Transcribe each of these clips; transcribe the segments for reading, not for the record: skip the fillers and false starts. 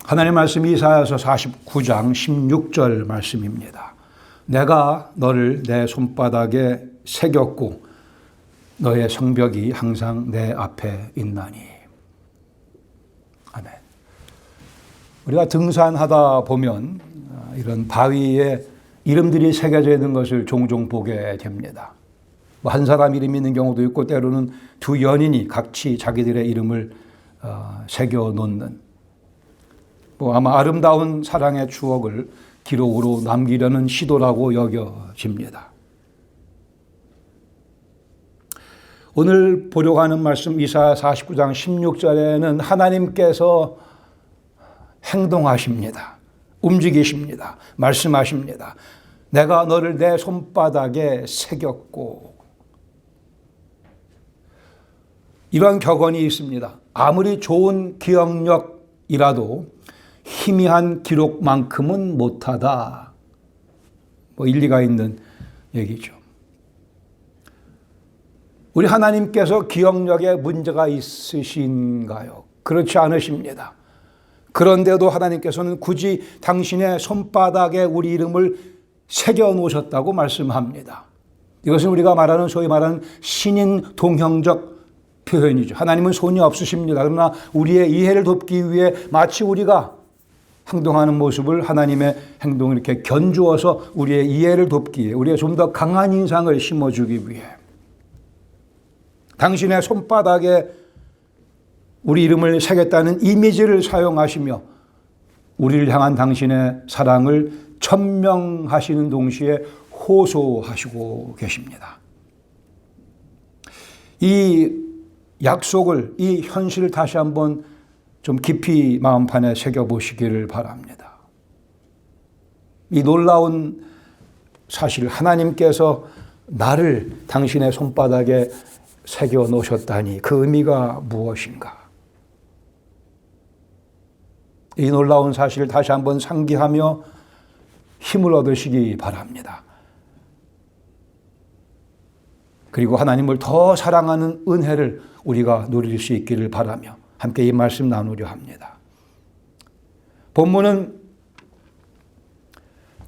하나님 말씀이 이사야서 49장 16절 말씀입니다. 내가 너를 내 손바닥에 새겼고 너의 성벽이 항상 내 앞에 있나니. 아멘. 우리가 등산하다 보면 이런 바위에 이름들이 새겨져 있는 것을 종종 보게 됩니다. 한 사람 이름이 있는 경우도 있고 때로는 두 연인이 각기 자기들의 이름을 새겨 놓는 아마 아름다운 사랑의 추억을 기록으로 남기려는 시도라고 여겨집니다. 오늘 보려고 하는 말씀 이사야 49장 16절에는 하나님께서 행동하십니다. 움직이십니다. 말씀하십니다. 내가 너를 내 손바닥에 새겼고. 이런 격언이 있습니다. 아무리 좋은 기억력이라도 희미한 기록만큼은 못하다. 일리가 있는 얘기죠. 우리 하나님께서 기억력에 문제가 있으신가요? 그렇지 않으십니다. 그런데도 하나님께서는 굳이 당신의 손바닥에 우리 이름을 새겨 놓으셨다고 말씀합니다. 이것은 우리가 말하는 소위 말하는 신인 동형적 표현이죠. 하나님은 손이 없으십니다. 그러나 우리의 이해를 돕기 위해 마치 우리가 행동하는 모습을 하나님의 행동을 이렇게 견주어서 우리의 이해를 돕기 위해 우리의 좀 더 강한 인상을 심어주기 위해 당신의 손바닥에 우리 이름을 새겼다는 이미지를 사용하시며 우리를 향한 당신의 사랑을 천명하시는 동시에 호소하시고 계십니다. 이 약속을, 이 현실을 다시 한번 좀 깊이 마음판에 새겨보시기를 바랍니다. 이 놀라운 사실, 하나님께서 나를 당신의 손바닥에 새겨 놓으셨다니 그 의미가 무엇인가? 이 놀라운 사실을 다시 한번 상기하며 힘을 얻으시기 바랍니다. 그리고 하나님을 더 사랑하는 은혜를 우리가 누릴 수 있기를 바라며 함께 이 말씀 나누려 합니다. 본문은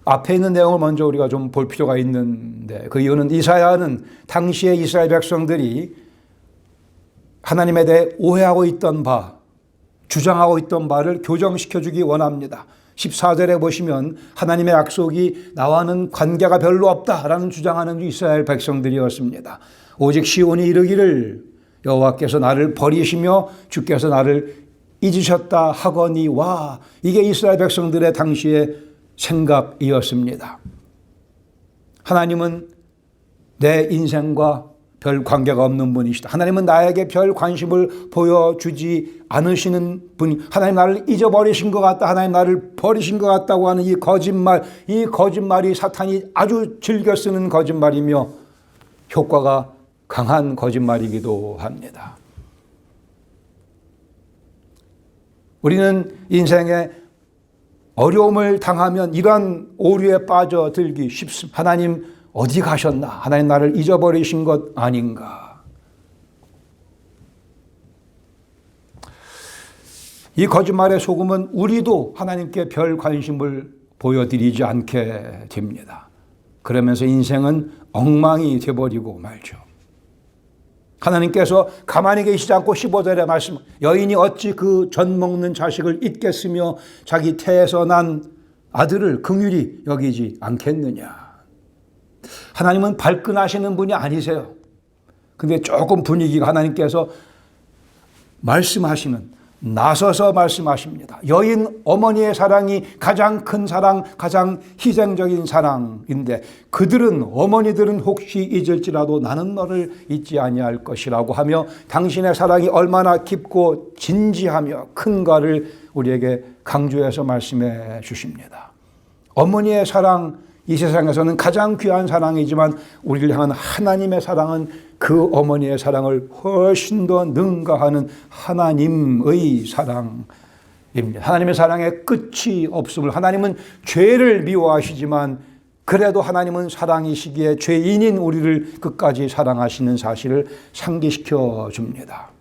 앞에 있는 내용을 먼저 우리가 좀 볼 필요가 있는데 그 이유는 이사야는 당시의 이스라엘 백성들이 하나님에 대해 오해하고 있던 바, 주장하고 있던 바를 교정시켜주기 원합니다. 14절에 보시면 하나님의 약속이 나와는 관계가 별로 없다라는 주장하는 이스라엘 백성들이었습니다. 오직 시온이 이르기를 여호와께서 나를 버리시며 주께서 나를 잊으셨다 하거니와, 이게 이스라엘 백성들의 당시의 생각이었습니다. 하나님은 내 인생과 별 관계가 없는 분이시다. 하나님은 나에게 별 관심을 보여주지 않으시는 분이, 하나님 나를 잊어버리신 것 같다, 하나님 나를 버리신 것 같다고 하는 이 거짓말이 사탄이 아주 즐겨 쓰는 거짓말이며 효과가 강한 거짓말이기도 합니다. 우리는 인생에 어려움을 당하면 이러한 오류에 빠져들기 쉽습니다. 하나님 어디 가셨나? 하나님 나를 잊어버리신 것 아닌가? 이 거짓말의 속음은 우리도 하나님께 별 관심을 보여드리지 않게 됩니다. 그러면서 인생은 엉망이 되어버리고 말죠. 하나님께서 가만히 계시지 않고 15절에 말씀, 여인이 어찌 그 젖 먹는 자식을 잊겠으며 자기 태에서 난 아들을 긍휼히 여기지 않겠느냐. 하나님은 발끈하시는 분이 아니세요. 근데 조금 분위기가, 하나님께서 말씀하시는, 나서서 말씀하십니다. 여인 어머니의 사랑이 가장 큰 사랑, 가장 희생적인 사랑인데 그들은, 어머니들은 혹시 잊을지라도 나는 너를 잊지 아니할 것이라고 하며 당신의 사랑이 얼마나 깊고 진지하며 큰가를 우리에게 강조해서 말씀해 주십니다. 어머니의 사랑, 이 세상에서는 가장 귀한 사랑이지만 우리를 향한 하나님의 사랑은 그 어머니의 사랑을 훨씬 더 능가하는 하나님의 사랑입니다. 하나님의 사랑에 끝이 없음을, 하나님은 죄를 미워하시지만 그래도 하나님은 사랑이시기에 죄인인 우리를 끝까지 사랑하시는 사실을 상기시켜 줍니다.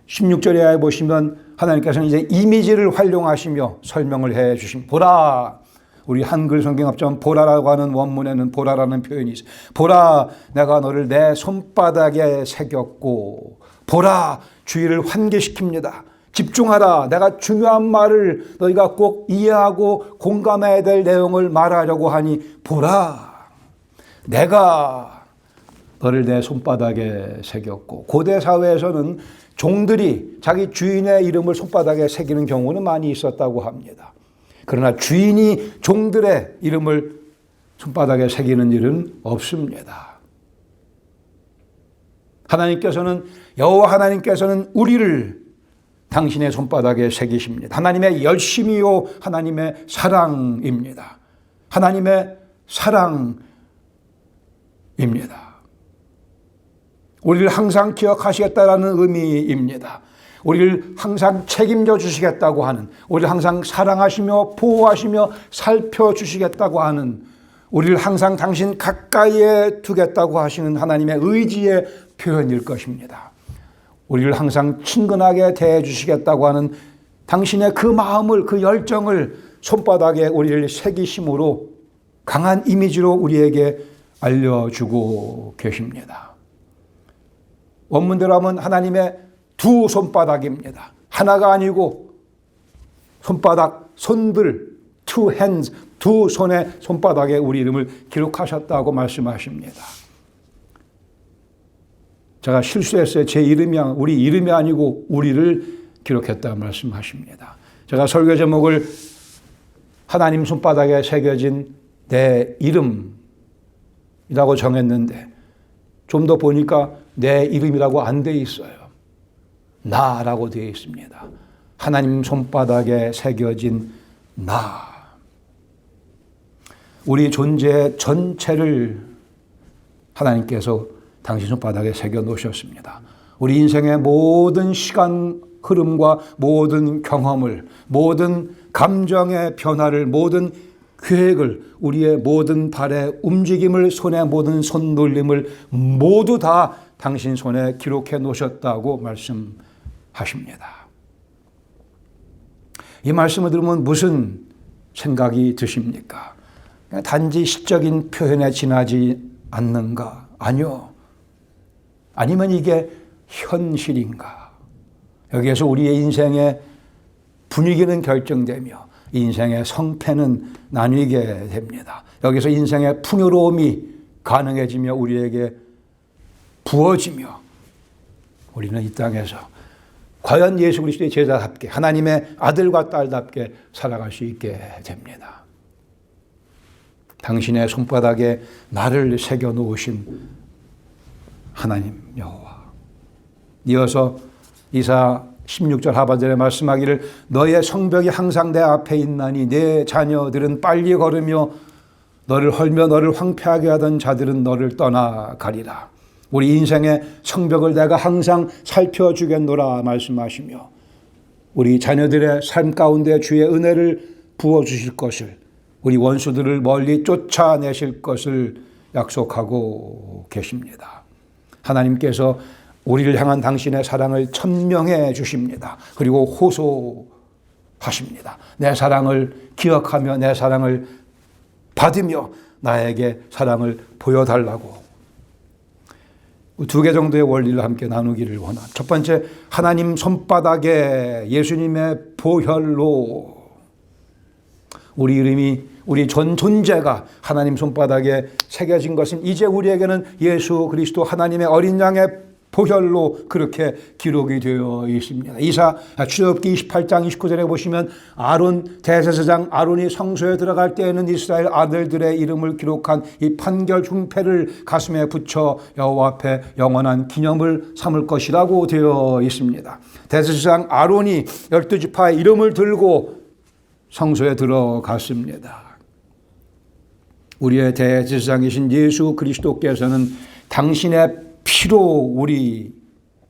16절에 보시면 하나님께서는 이제 이미지를 활용하시며 설명을 해 주십니다. 보라, 우리 한글 성경합점 보라라고 하는 원문에는 보라라는 표현이 있어요. 보라, 내가 너를 내 손바닥에 새겼고, 보라, 주의를 환기시킵니다. 집중하라. 내가 중요한 말을 너희가 꼭 이해하고 공감해야 될 내용을 말하려고 하니 보라, 내가 너를 내 손바닥에 새겼고. 고대 사회에서는 종들이 자기 주인의 이름을 손바닥에 새기는 경우는 많이 있었다고 합니다. 그러나 주인이 종들의 이름을 손바닥에 새기는 일은 없습니다. 여호와 하나님께서는 우리를 당신의 손바닥에 새기십니다. 하나님의 열심이요 하나님의 사랑입니다. 하나님의 사랑입니다. 우리를 항상 기억하시겠다라는 의미입니다. 우리를 항상 책임져 주시겠다고 하는, 우리를 항상 사랑하시며 보호하시며 살펴주시겠다고 하는, 우리를 항상 당신 가까이에 두겠다고 하시는 하나님의 의지의 표현일 것입니다. 우리를 항상 친근하게 대해 주시겠다고 하는 당신의 그 마음을, 그 열정을 손바닥에 우리를 새기심으로 강한 이미지로 우리에게 알려주고 계십니다. 원문대로 하면 하나님의 두 손바닥입니다. 하나가 아니고 손바닥, 손들, two hands, 두 손의 손바닥에 우리 이름을 기록하셨다고 말씀하십니다. 제가 실수했어요. 제 이름이, 우리 이름이 아니고 우리를 기록했다 말씀하십니다. 제가 설교 제목을 하나님 손바닥에 새겨진 내 이름이라고 정했는데 좀 더 보니까 내 이름이라고 안 돼 있어요. 나라고 되어 있습니다. 하나님 손바닥에 새겨진 나. 우리 존재 전체를 하나님께서 당신 손바닥에 새겨 놓으셨습니다. 우리 인생의 모든 시간 흐름과 모든 경험을, 모든 감정의 변화를, 모든 계획을, 우리의 모든 발의 움직임을, 손의 모든 손놀림을 모두 다 당신 손에 기록해 놓으셨다고 말씀하십니다. 이 말씀을 들으면 무슨 생각이 드십니까? 단지 시적인 표현에 지나지 않는가? 아니요. 아니면 이게 현실인가? 여기에서 우리의 인생의 분위기는 결정되며 인생의 성패는 나뉘게 됩니다. 여기서 인생의 풍요로움이 가능해지며 우리에게 부어지며 우리는 이 땅에서 과연 예수 그리스도의 제자답게, 하나님의 아들과 딸답게 살아갈 수 있게 됩니다. 당신의 손바닥에 나를 새겨 놓으신 하나님 여호와. 이어서 이사 16절 하반절에 말씀하기를 너의 성벽이 항상 내 앞에 있나니 내 자녀들은 빨리 걸으며 너를 헐며 너를 황폐하게 하던 자들은 너를 떠나가리라. 우리 인생의 성벽을 내가 항상 살펴주겠노라 말씀하시며 우리 자녀들의 삶 가운데 주의 은혜를 부어주실 것을, 우리 원수들을 멀리 쫓아내실 것을 약속하고 계십니다. 하나님께서 우리를 향한 당신의 사랑을 천명해 주십니다. 그리고 호소하십니다. 내 사랑을 기억하며 내 사랑을 받으며 나에게 사랑을 보여달라고. 두 개 정도의 원리를 함께 나누기를 원합니다. 첫 번째, 하나님 손바닥에 예수님의 보혈로 우리 이름이, 우리 전 존재가 하나님 손바닥에 새겨진 것은 이제 우리에게는 예수 그리스도 하나님의 어린 양의 보혈로 그렇게 기록이 되어 있습니다. 출애굽기 28장 29절에 보시면 아론, 대제사장 아론이 성소에 들어갈 때에는 이스라엘 아들들의 이름을 기록한 이 판결 흉패를 가슴에 붙여 여호와 앞에 영원한 기념을 삼을 것이라고 되어 있습니다. 대제사장 아론이 12지파의 이름을 들고 성소에 들어갔습니다. 우리의 대제사장이신 예수 그리스도께서는 당신의 피로 우리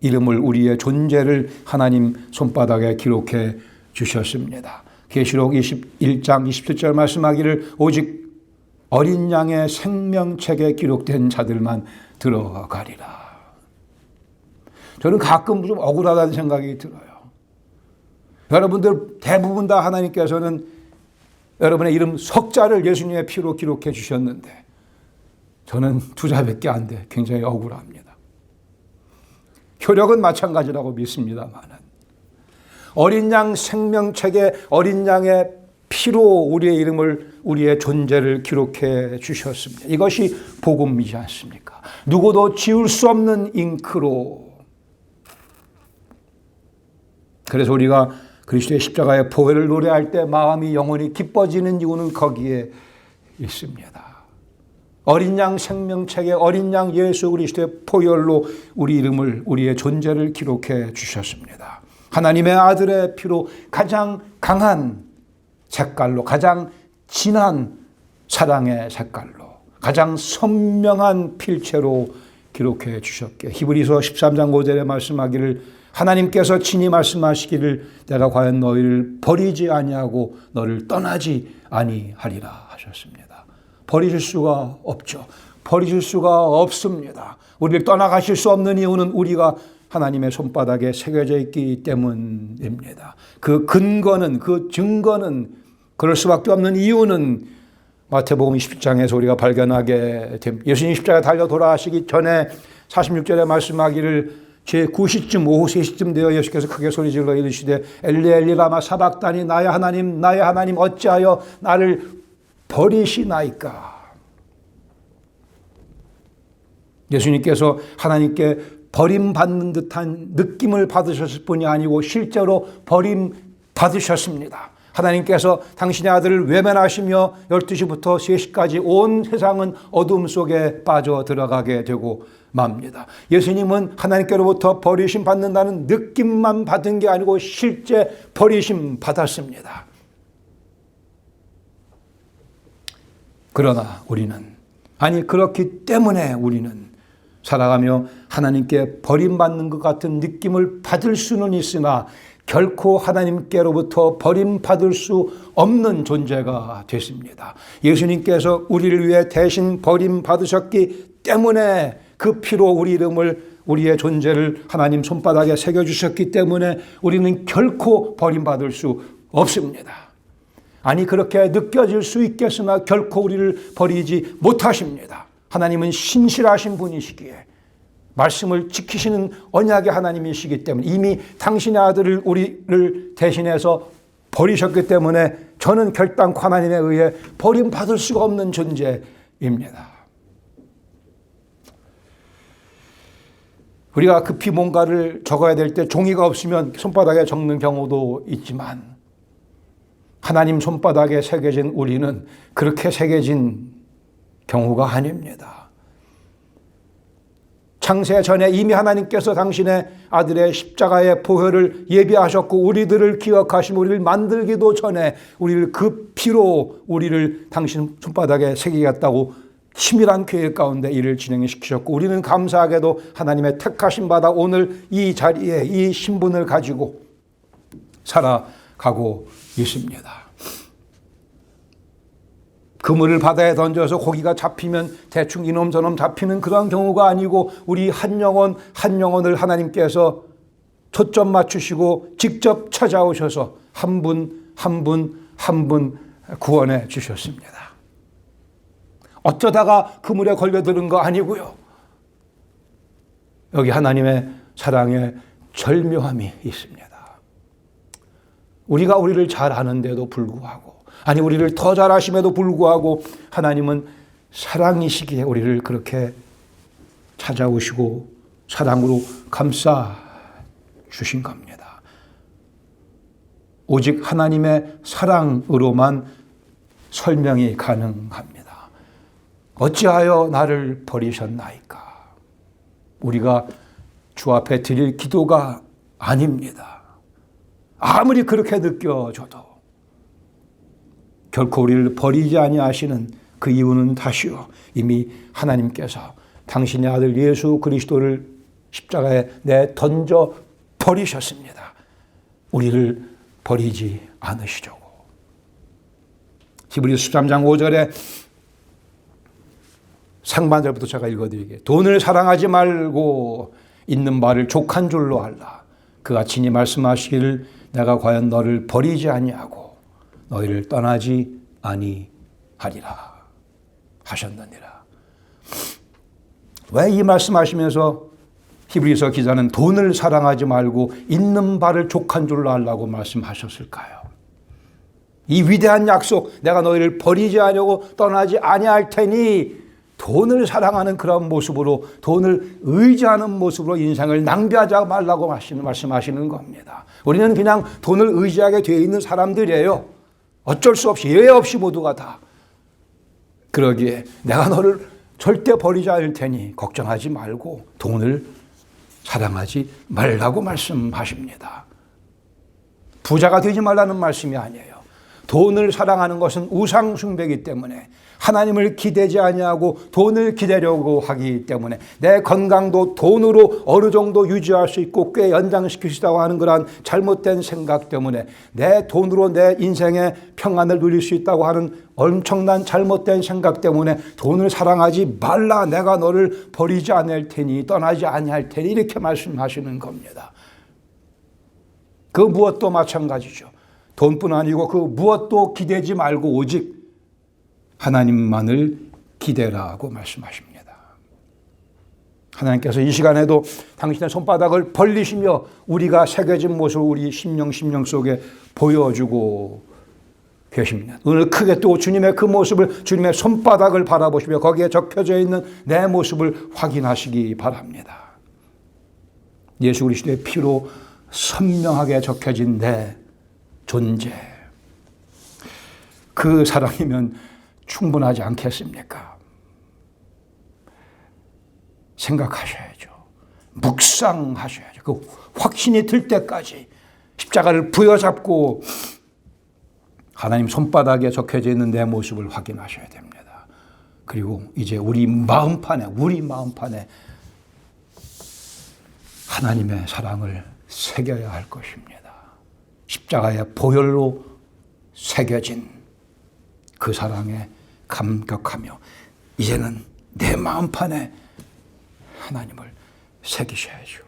이름을, 우리의 존재를 하나님 손바닥에 기록해 주셨습니다. 계시록 21장 27절 말씀하기를 오직 어린 양의 생명책에 기록된 자들만 들어가리라. 저는 가끔 좀 억울하다는 생각이 들어요. 여러분들 대부분 다 하나님께서는 여러분의 이름 석자를 예수님의 피로 기록해 주셨는데 저는 2자밖에 안 돼 굉장히 억울합니다. 효력은 마찬가지라고 믿습니다만 어린 양 생명책에 어린 양의 피로 우리의 이름을 우리의 존재를 기록해 주셨습니다. 이것이 복음이지 않습니까? 누구도 지울 수 없는 잉크로. 그래서 우리가 그리스도의 십자가의 보혈을 노래할 때 마음이 영원히 기뻐지는 이유는 거기에 있습니다. 어린 양 생명책에 어린 양 예수 그리스도의 보혈로 우리 이름을 우리의 존재를 기록해 주셨습니다. 하나님의 아들의 피로 가장 강한 색깔로 가장 진한 사랑의 색깔로 가장 선명한 필체로 기록해 주셨기에 히브리서 13장 5절에 말씀하기를 하나님께서 친히 말씀하시기를 내가 과연 너희를 버리지 아니하고 너를 떠나지 아니하리라 하셨습니다. 버리실 수가 없죠. 버리실 수가 없습니다. 우리를 떠나가실 수 없는 이유는 우리가 하나님의 손바닥에 새겨져 있기 때문입니다. 그 근거는 그 증거는 그럴 수밖에 없는 이유는 마태복음 20장에서 우리가 발견하게 됩니다. 예수님 십자가에 달려 돌아가시기 전에 46절에 말씀하기를 제9시쯤 오후 3시쯤 되어 예수께서 크게 소리질러 이르시되 엘리 엘리 라마 사박다니 나의 하나님 어찌하여 나를 버리시나이까. 예수님께서 하나님께 버림받는 듯한 느낌을 받으셨을 뿐이 아니고 실제로 버림받으셨습니다. 하나님께서 당신의 아들을 외면하시며 12시부터 3시까지 온 세상은 어둠 속에 빠져 들어가게 되고 맙니다. 예수님은 하나님께로부터 버리심 받는다는 느낌만 받은 게 아니고 실제 버리심 받았습니다. 그러나 우리는 그렇기 때문에 우리는 살아가며 하나님께 버림받는 것 같은 느낌을 받을 수는 있으나 결코 하나님께로부터 버림받을 수 없는 존재가 됐습니다. 예수님께서 우리를 위해 대신 버림받으셨기 때문에 그 피로 우리 이름을 우리의 존재를 하나님 손바닥에 새겨주셨기 때문에 우리는 결코 버림받을 수 없습니다. 그렇게 느껴질 수 있겠으나 결코 우리를 버리지 못하십니다. 하나님은 신실하신 분이시기에 말씀을 지키시는 언약의 하나님이시기 때문에 이미 당신의 아들을 우리를 대신해서 버리셨기 때문에 저는 결단코 하나님에 의해 버림받을 수가 없는 존재입니다. 우리가 급히 뭔가를 적어야 될 때 종이가 없으면 손바닥에 적는 경우도 있지만 하나님 손바닥에 새겨진 우리는 그렇게 새겨진 경우가 아닙니다. 창세 전에 이미 하나님께서 당신의 아들의 십자가의 보혈을 예비하셨고 우리들을 기억하시며 우리를 만들기도 전에 우리를 그 피로 우리를 당신 손바닥에 새기겠다고 치밀한 계획 가운데 일을 진행시키셨고 우리는 감사하게도 하나님의 택하심 받아 오늘 이 자리에 이 신분을 가지고 살아가고 있습니다. 그물을 바다에 던져서 고기가 잡히면 대충 이놈 저놈 잡히는 그런 경우가 아니고 우리 한 영혼을 하나님께서 초점 맞추시고 직접 찾아오셔서 한 분 한 분 구원해 주셨습니다. 어쩌다가 그물에 걸려드는 거 아니고요. 여기 하나님의 사랑의 절묘함이 있습니다. 우리가 우리를 잘 아는데도 불구하고 우리를 더 잘 아심에도 불구하고 하나님은 사랑이시기에 우리를 그렇게 찾아오시고 사랑으로 감싸 주신 겁니다. 오직 하나님의 사랑으로만 설명이 가능합니다. 어찌하여 나를 버리셨나이까? 우리가 주 앞에 드릴 기도가 아닙니다. 아무리 그렇게 느껴져도 결코 우리를 버리지 아니하시는 그 이유는 다시요. 이미 하나님께서 당신의 아들 예수 그리스도를 십자가에 내던져 버리셨습니다. 우리를 버리지 않으시려고. 히브리서 13장 5절에 상반절부터 제가 읽어드리게. 돈을 사랑하지 말고 있는 바를 족한 줄로 알라. 그가 친히 말씀하시기를 내가 과연 너를 버리지 아니하고 너희를 떠나지 아니하리라 하셨느니라. 왜 이 말씀하시면서 히브리서 기자는 돈을 사랑하지 말고 있는 바를 족한 줄로 알라고 말씀하셨을까요? 이 위대한 약속, 내가 너희를 버리지 아니하고 떠나지 아니할 테니 돈을 사랑하는 그런 모습으로, 돈을 의지하는 모습으로 인생을 낭비하지 말라고 말씀하시는 겁니다. 우리는 그냥 돈을 의지하게 되어 있는 사람들이에요. 어쩔 수 없이, 예외 없이 모두가 다. 그러기에 내가 너를 절대 버리지 않을 테니 걱정하지 말고 돈을 사랑하지 말라고 말씀하십니다. 부자가 되지 말라는 말씀이 아니에요. 돈을 사랑하는 것은 우상 숭배이기 때문에, 하나님을 기대지 아니하고 돈을 기대려고 하기 때문에, 내 건강도 돈으로 어느 정도 유지할 수 있고 꽤 연장시킬 수 있다고 하는 그러한 잘못된 생각 때문에, 내 돈으로 내 인생의 평안을 누릴 수 있다고 하는 엄청난 잘못된 생각 때문에 돈을 사랑하지 말라, 내가 너를 버리지 않을 테니 떠나지 아니할 테니 이렇게 말씀하시는 겁니다. 그 무엇도 마찬가지죠. 돈뿐 아니고 그 무엇도 기대지 말고 오직 하나님만을 기대라고 말씀하십니다. 하나님께서 이 시간에도 당신의 손바닥을 벌리시며 우리가 새겨진 모습을 우리 심령 속에 보여주고 계십니다. 오늘 크게 또 주님의 그 모습을, 주님의 손바닥을 바라보시며 거기에 적혀져 있는 내 모습을 확인하시기 바랍니다. 예수 그리스도의 피로 선명하게 적혀진 내 존재, 그 사랑이면 충분하지 않겠습니까? 생각하셔야죠. 묵상하셔야죠. 그 확신이 들 때까지 십자가를 부여잡고 하나님 손바닥에 적혀져 있는 내 모습을 확인하셔야 됩니다. 그리고 이제 우리 마음판에 하나님의 사랑을 새겨야 할 것입니다. 십자가의 보혈로 새겨진 그 사랑에 감격하며 이제는 내 마음판에 하나님을 새기셔야죠.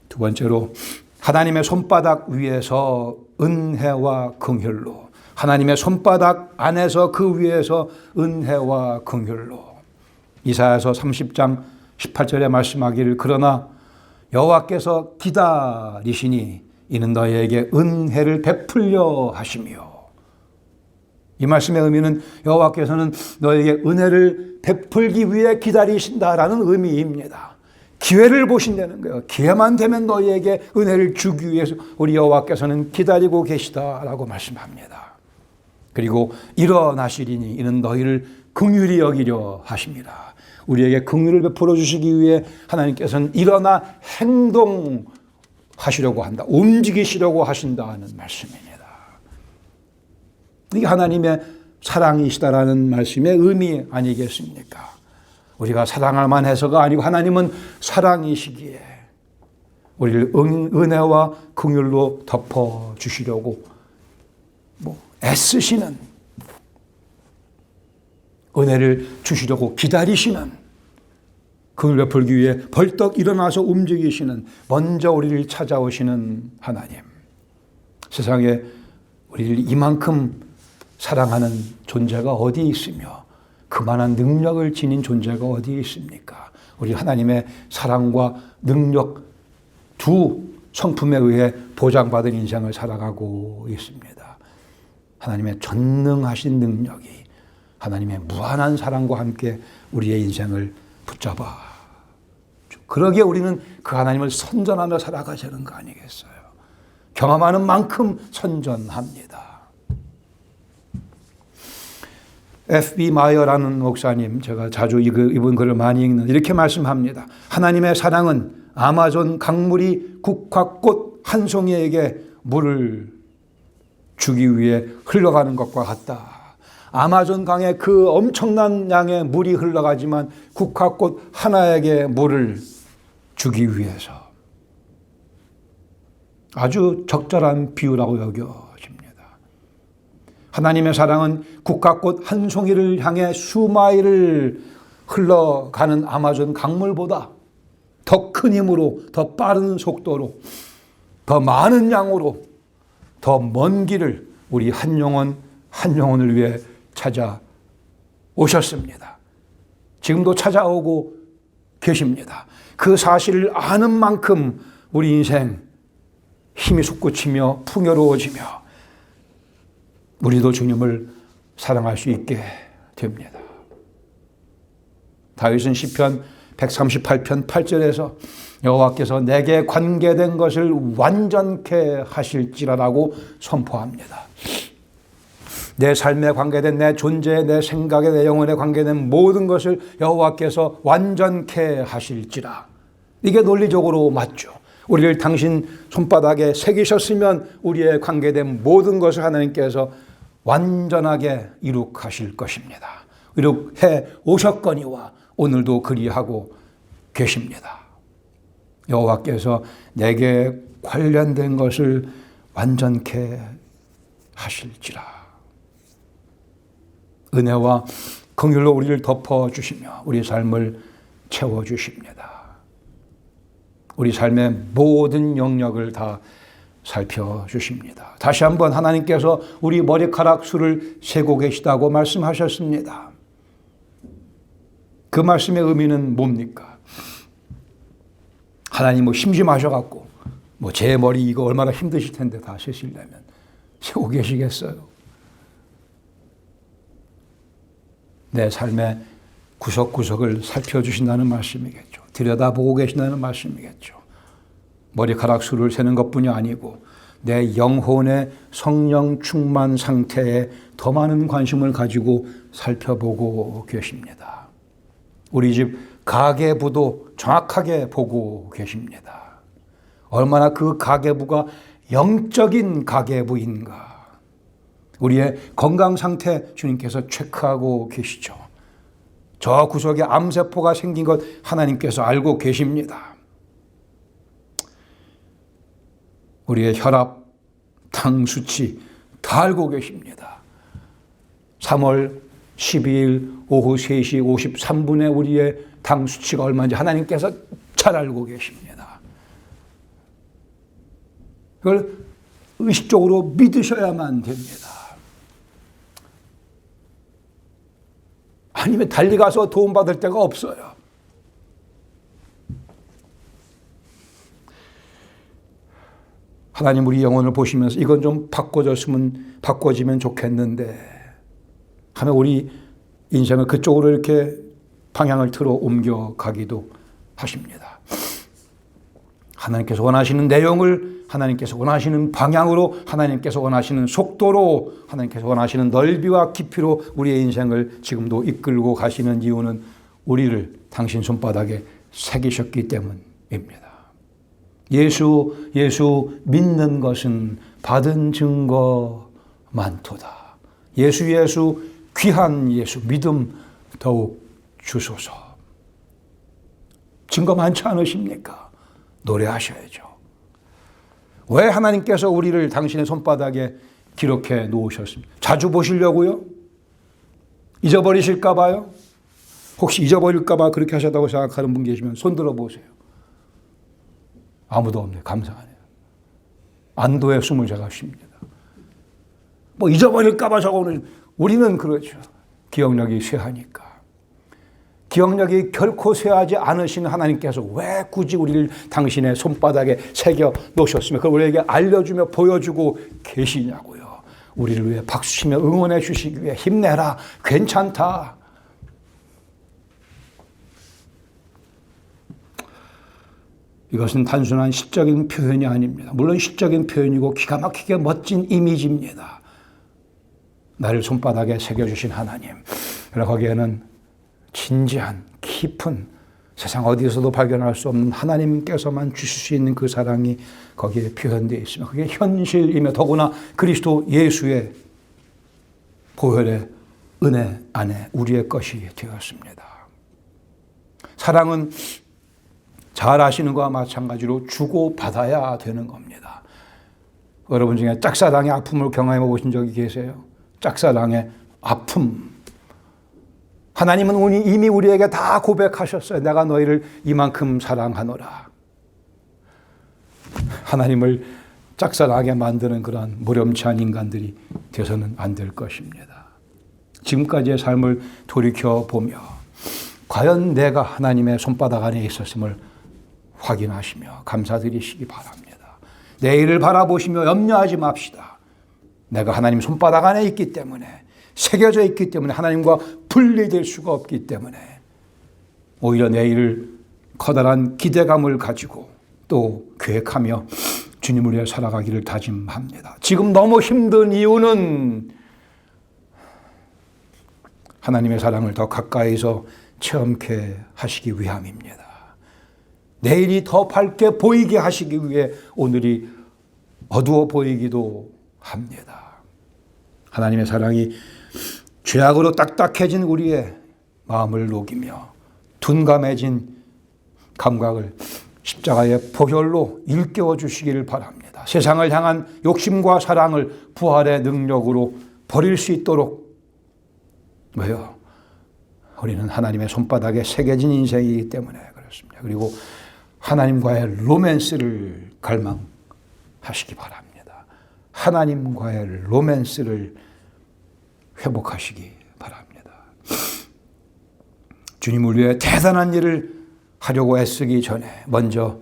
두 번째로, 하나님의 손바닥 위에서 은혜와 긍휼로, 하나님의 손바닥 안에서 그 위에서 은혜와 긍휼로. 이사야서 30장 18절에 말씀하기를 그러나 여호와께서 기다리시니 이는 너희에게 은혜를 베풀려 하시며. 이 말씀의 의미는 여호와께서는 너에게 은혜를 베풀기 위해 기다리신다라는 의미입니다. 기회를 보신다는 거예요. 기회만 되면 너희에게 은혜를 주기 위해서 우리 여호와께서는 기다리고 계시다라고 말씀합니다. 그리고 일어나시리니 이는 너희를 긍휼히 여기려 하십니다. 우리에게 긍휼을 베풀어 주시기 위해 하나님께서는 일어나 행동하시려고 한다, 움직이시려고 하신다는 말씀입니다. 이게 하나님의 사랑이시다라는 말씀의 의미 아니겠습니까? 우리가 사랑할 만해서가 아니고 하나님은 사랑이시기에 우리를 은혜와 긍휼로 덮어주시려고 애쓰시는, 은혜를 주시려고 기다리시는, 긍휼 베풀기 위해 벌떡 일어나서 움직이시는, 먼저 우리를 찾아오시는 하나님. 세상에 우리를 이만큼 사랑하는 존재가 어디 있으며 그만한 능력을 지닌 존재가 어디 있습니까? 우리 하나님의 사랑과 능력 두 성품에 의해 보장받은 인생을 살아가고 있습니다. 하나님의 전능하신 능력이 하나님의 무한한 사랑과 함께 우리의 인생을 붙잡아. 그러기에 우리는 그 하나님을 선전하며 살아가자는 거 아니겠어요? 경험하는 만큼 선전합니다. F.B. 마이어라는 목사님, 제가 자주 이분 글을 많이 읽는, 이렇게 말씀합니다. 하나님의 사랑은 아마존 강물이 국화꽃 한 송이에게 물을 주기 위해 흘러가는 것과 같다. 아마존 강에 그 엄청난 양의 물이 흘러가지만 국화꽃 하나에게 물을 주기 위해서. 아주 적절한 비유라고 여겨집니다. 하나님의 사랑은 국화꽃 한 송이를 향해 수마일을 흘러가는 아마존 강물보다 더 큰 힘으로, 더 빠른 속도로, 더 많은 양으로, 더 먼 길을 우리 한 영혼을 위해 찾아오셨습니다. 지금도 찾아오고 계십니다. 그 사실을 아는 만큼 우리 인생 힘이 솟구치며 풍요로워지며 우리도 주님을 사랑할 수 있게 됩니다. 다윗은 시편 138편 8절에서 여호와께서 내게 관계된 것을 완전케 하실지라라고 선포합니다. 내 삶에 관계된 내 존재, 내 생각에, 내 영혼에 관계된 모든 것을 여호와께서 완전케 하실지라. 이게 논리적으로 맞죠. 우리를 당신 손바닥에 새기셨으면 우리의 관계된 모든 것을 하나님께서 완전하게 이룩하실 것입니다. 이룩해 오셨거니와 오늘도 그리하고 계십니다. 여호와께서 내게 관련된 것을 완전케 하실지라. 은혜와 긍휼로 우리를 덮어주시며 우리 삶을 채워주십니다. 우리 삶의 모든 영역을 다 살펴주십니다. 다시 한번 하나님께서 우리 머리카락 수를 세고 계시다고 말씀하셨습니다. 그 말씀의 의미는 뭡니까? 하나님 심심하셔갖고 제 머리 이거 얼마나 힘드실 텐데 다 세시려면 세고 계시겠어요? 내 삶의 구석구석을 살펴주신다는 말씀이겠죠. 들여다보고 계신다는 말씀이겠죠. 머리카락 수를 세는 것뿐이 아니고 내 영혼의 성령 충만 상태에 더 많은 관심을 가지고 살펴보고 계십니다. 우리 집 가계부도 정확하게 보고 계십니다. 얼마나 그 가계부가 영적인 가계부인가. 우리의 건강 상태 주님께서 체크하고 계시죠. 저 구석에 암세포가 생긴 것 하나님께서 알고 계십니다. 우리의 혈압, 당 수치 다 알고 계십니다. 3월 12일 오후 3시 53분에 우리의 당 수치가 얼마인지 하나님께서 잘 알고 계십니다. 그걸 의식적으로 믿으셔야만 됩니다. 아니면 달리 가서 도움받을 데가 없어요. 하나님 우리 영혼을 보시면서 이건 좀 바꿔지면 좋겠는데 하면 우리 인생을 그쪽으로 이렇게 방향을 틀어 옮겨가기도 하십니다. 하나님께서 원하시는 내용을 하나님께서 원하시는 방향으로 하나님께서 원하시는 속도로 하나님께서 원하시는 넓이와 깊이로 우리의 인생을 지금도 이끌고 가시는 이유는 우리를 당신 손바닥에 새기셨기 때문입니다. 예수 믿는 것은 받은 증거 많도다. 예수 귀한 예수 믿음 더욱 주소서. 증거 많지 않으십니까? 노래하셔야죠. 왜 하나님께서 우리를 당신의 손바닥에 기록해 놓으셨습니까? 자주 보시려고요? 잊어버리실까 봐요? 혹시 잊어버릴까 봐 그렇게 하셨다고 생각하는 분 계시면 손 들어보세요. 아무도 없네요. 감사하네요. 안도의 숨을 제가 쉽니다. 잊어버릴까 봐 저거는 우리는 그렇죠. 기억력이 쇠하니까. 기억력이 결코 쇠하지 않으신 하나님께서 왜 굳이 우리를 당신의 손바닥에 새겨 놓으셨으며 그걸 우리에게 알려주며 보여주고 계시냐고요. 우리를 위해 박수치며 응원해 주시기 위해 힘내라. 괜찮다. 이것은 단순한 시적인 표현이 아닙니다. 물론 시적인 표현이고 기가 막히게 멋진 이미지입니다. 나를 손바닥에 새겨주신 하나님. 그래서 거기에는 진지한 깊은 세상 어디에서도 발견할 수 없는 하나님께서만 주실 수 있는 그 사랑이 거기에 표현되어 있으며 그게 현실이며 더구나 그리스도 예수의 보혈의 은혜 안에 우리의 것이 되었습니다. 사랑은 잘 아시는 것과 마찬가지로 주고받아야 되는 겁니다. 여러분 중에 짝사랑의 아픔을 경험해 보신 적이 계세요? 짝사랑의 아픔. 하나님은 이미 우리에게 다 고백하셨어요. 내가 너희를 이만큼 사랑하노라. 하나님을 짝사랑하게 만드는 그런 무렴치한 인간들이 되어서는 안 될 것입니다. 지금까지의 삶을 돌이켜보며 과연 내가 하나님의 손바닥 안에 있었음을 확인하시며 감사드리시기 바랍니다. 내일을 바라보시며 염려하지 맙시다. 내가 하나님 손바닥 안에 있기 때문에, 새겨져 있기 때문에, 하나님과 분리될 수가 없기 때문에 오히려 내일을 커다란 기대감을 가지고 또 계획하며 주님을 위해 살아가기를 다짐합니다. 지금 너무 힘든 이유는 하나님의 사랑을 더 가까이서 체험케 하시기 위함입니다. 내일이 더 밝게 보이게 하시기 위해 오늘이 어두워 보이기도 합니다. 하나님의 사랑이 죄악으로 딱딱해진 우리의 마음을 녹이며 둔감해진 감각을 십자가의 보혈로 일깨워 주시기를 바랍니다. 세상을 향한 욕심과 사랑을 부활의 능력으로 버릴 수 있도록, 왜요? 우리는 하나님의 손바닥에 새겨진 인생이기 때문에 그렇습니다. 그리고 하나님과의 로맨스를 갈망하시기 바랍니다. 하나님과의 로맨스를 회복하시기 바랍니다. 주님을 위해 대단한 일을 하려고 애쓰기 전에 먼저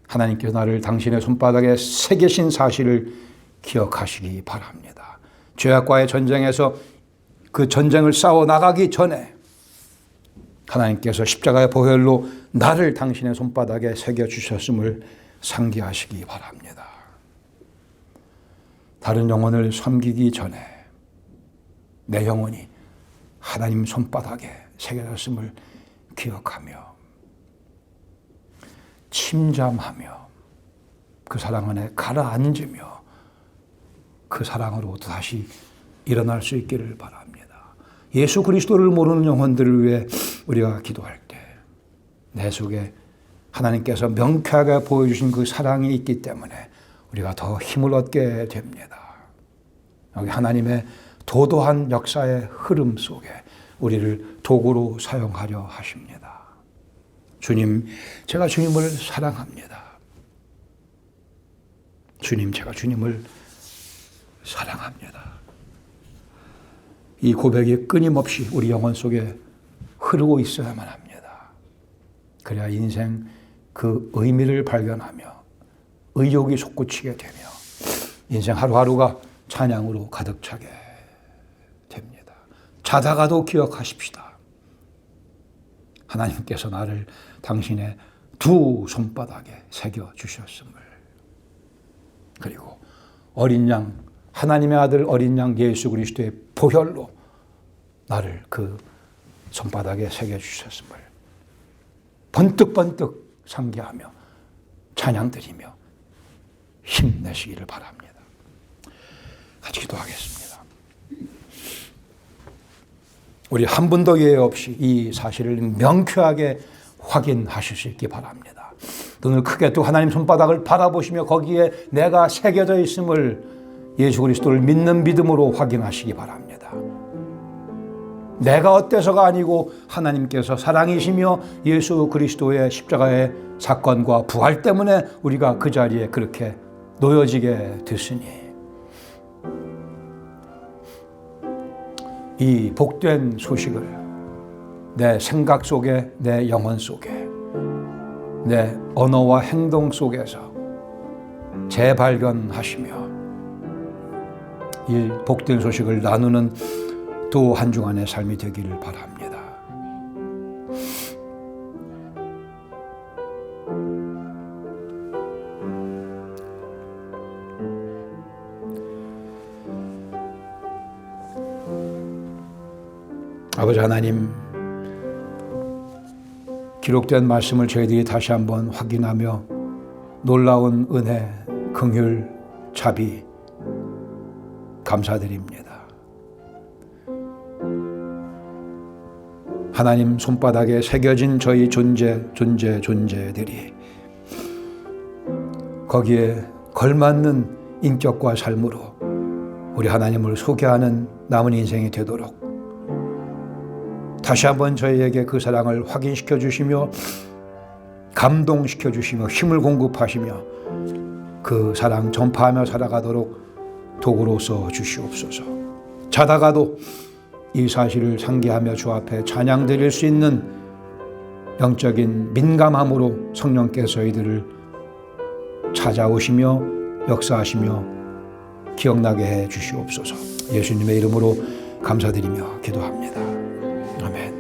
하나님께서 나를 당신의 손바닥에 새기신 사실을 기억하시기 바랍니다. 죄악과의 전쟁에서 그 전쟁을 싸워 나가기 전에 하나님께서 십자가의 보혈로 나를 당신의 손바닥에 새겨주셨음을 상기하시기 바랍니다. 다른 영혼을 섬기기 전에 내 영혼이 하나님 손바닥에 새겨졌음을 기억하며 침잠하며 그 사랑 안에 가라앉으며 그 사랑으로 다시 일어날 수 있기를 바랍니다. 예수 그리스도를 모르는 영혼들을 위해 우리가 기도할 때 내 속에 하나님께서 명쾌하게 보여주신 그 사랑이 있기 때문에 우리가 더 힘을 얻게 됩니다. 여기 하나님의 도도한 역사의 흐름 속에 우리를 도구로 사용하려 하십니다. 주님, 제가 주님을 사랑합니다. 주님, 제가 주님을 사랑합니다. 이 고백이 끊임없이 우리 영혼 속에 흐르고 있어야만 합니다. 그래야 인생 그 의미를 발견하며 의욕이 솟구치게 되며 인생 하루하루가 찬양으로 가득 차게 됩니다. 자다가도 기억하십시다. 하나님께서 나를 당신의 두 손바닥에 새겨주셨음을, 그리고 어린 양, 하나님의 아들 어린 양 예수 그리스도의 보혈로 나를 그 손바닥에 새겨주셨음을 번뜩번뜩 상기하며 찬양드리며 힘내시기를 바랍니다. 같이 기도하겠습니다. 우리 한 분도 예외 없이 이 사실을 명쾌하게 확인하실 수 있기 바랍니다. 눈을 크게 뜨고 하나님 손바닥을 바라보시며 거기에 내가 새겨져 있음을 예수 그리스도를 믿는 믿음으로 확인하시기 바랍니다. 내가 어때서가 아니고 하나님께서 사랑이시며 예수 그리스도의 십자가의 사건과 부활 때문에 우리가 그 자리에 그렇게 놓여지게 됐으니 이 복된 소식을 내 생각 속에, 내 영혼 속에, 내 언어와 행동 속에서 재발견하시며 이 복된 소식을 나누는 또 한 주간의 삶이 되기를 바랍니다. 아버지 하나님, 기록된 말씀을 저희들이 다시 한번 확인하며 놀라운 은혜, 긍휼, 자비 감사드립니다. 하나님 손바닥에 새겨진 저희 존재들이 거기에 걸맞는 인격과 삶으로 우리 하나님을 소개하는 남은 인생이 되도록 다시 한번 저희에게 그 사랑을 확인시켜 주시며 감동시켜 주시며 힘을 공급하시며 그 사랑 전파하며 살아가도록 도구로서 주시옵소서. 자다가도 이 사실을 상기하며 주 앞에 찬양 드릴 수 있는 영적인 민감함으로 성령께서 이들을 찾아오시며 역사하시며 기억나게 해 주시옵소서. 예수님의 이름으로 감사드리며 기도합니다. 아멘.